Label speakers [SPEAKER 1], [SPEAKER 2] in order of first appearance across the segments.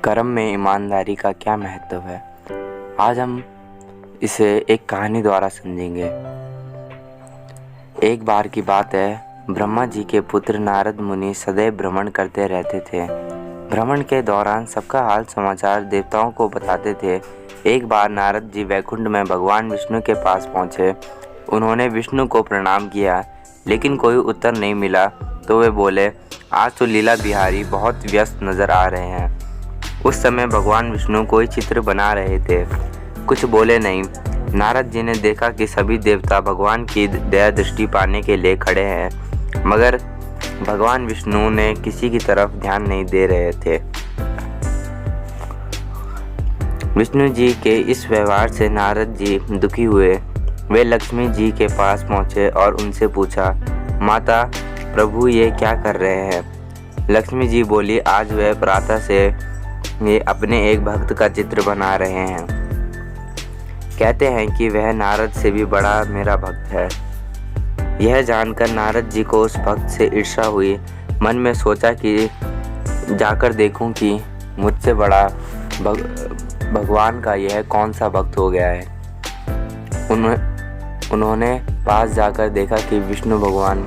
[SPEAKER 1] कर्म में ईमानदारी का क्या महत्व है, आज हम इसे एक कहानी द्वारा समझेंगे। एक बार की बात है, ब्रह्मा जी के पुत्र नारद मुनि सदैव भ्रमण करते रहते थे। भ्रमण के दौरान सबका हाल समाचार देवताओं को बताते थे। एक बार नारद जी वैकुंठ में भगवान विष्णु के पास पहुँचे। उन्होंने विष्णु को प्रणाम किया, लेकिन कोई उत्तर नहीं मिला तो वे बोले, आज तो लीला बिहारी बहुत व्यस्त नजर आ रहे हैं। उस समय भगवान विष्णु कोई चित्र बना रहे थे, कुछ बोले नहीं। नारद जी ने देखा कि सभी देवता भगवान की दया दृष्टि पाने के लिए खड़े हैं, मगर भगवान विष्णु ने किसी की तरफ ध्यान नहीं दे रहे थे। विष्णु जी के इस व्यवहार से नारद जी दुखी हुए। वे लक्ष्मी जी के पास पहुंचे और उनसे पूछा, माता प्रभु ये क्या कर रहे हैं? लक्ष्मी जी बोली, आज वह प्रातः से ये अपने एक भक्त का चित्र बना रहे हैं। कहते हैं कि वह नारद से भी बड़ा मेरा भक्त है। यह जानकर नारद जी को उस भक्त से ईर्ष्या हुई। मन में सोचा कि जाकर देखूं कि मुझसे बड़ा भगवान का यह कौन सा भक्त हो गया है। उन्होंने पास जाकर देखा कि विष्णु भगवान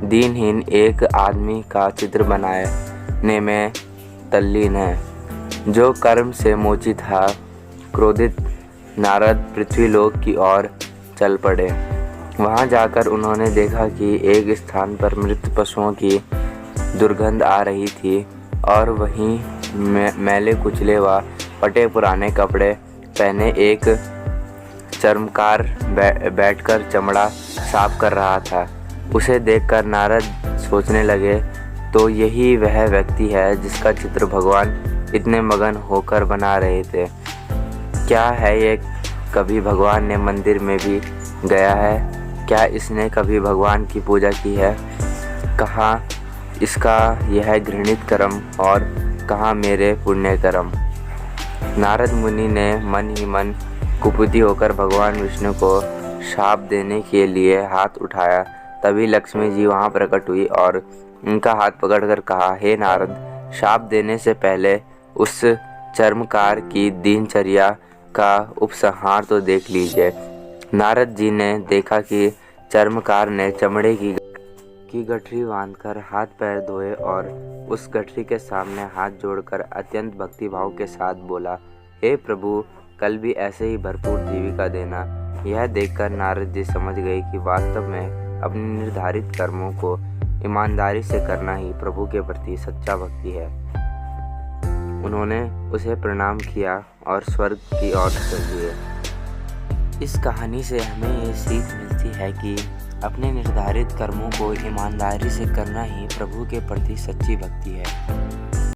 [SPEAKER 1] दीनहीन एक आदमी का चित्र बनाने में तल्लीन है, जो कर्म से मोचित था। क्रोधित नारद पृथ्वीलोक की ओर चल पड़े। वहां जाकर उन्होंने देखा कि एक स्थान पर मृत पशुओं की दुर्गंध आ रही थी और वहीं मैले कुचले व फटे पुराने कपड़े पहने एक चर्मकार बैठकर चमड़ा साफ कर रहा था। उसे देखकर नारद सोचने लगे, तो यही वह व्यक्ति है जिसका चित्र भगवान इतने मगन होकर बना रहे थे। क्या है ये कभी भगवान ने मंदिर में भी गया है? क्या इसने कभी भगवान की पूजा की है? कहाँ इसका यह घृणित कर्म और कहाँ मेरे पुण्य कर्म? नारद मुनि ने मन ही मन कुपित होकर भगवान विष्णु को शाप देने के लिए हाथ उठाया। तभी लक्ष्मी जी वहां प्रकट हुई और उनका हाथ पकड़कर कहा, हे नारद, शाप देने से पहले उस चर्मकार की दिनचर्या का उपसंहार तो देख लीजिए। नारद जी ने देखा कि चर्मकार ने चमड़े की गठरी बांधकर हाथ पैर धोए और उस गठरी के सामने हाथ जोड़कर अत्यंत भक्तिभाव के साथ बोला, हे प्रभु, कल भी ऐसे ही भरपूर जीविका देना। यह देखकर नारद जी समझ गए कि वास्तव में अपने निर्धारित कर्मों को ईमानदारी से करना ही प्रभु के प्रति सच्चा भक्ति है। उन्होंने उसे प्रणाम किया और स्वर्ग की ओर चल दिए। इस कहानी से हमें ये सीख मिलती है कि अपने निर्धारित कर्मों को ईमानदारी से करना ही प्रभु के प्रति सच्ची भक्ति है।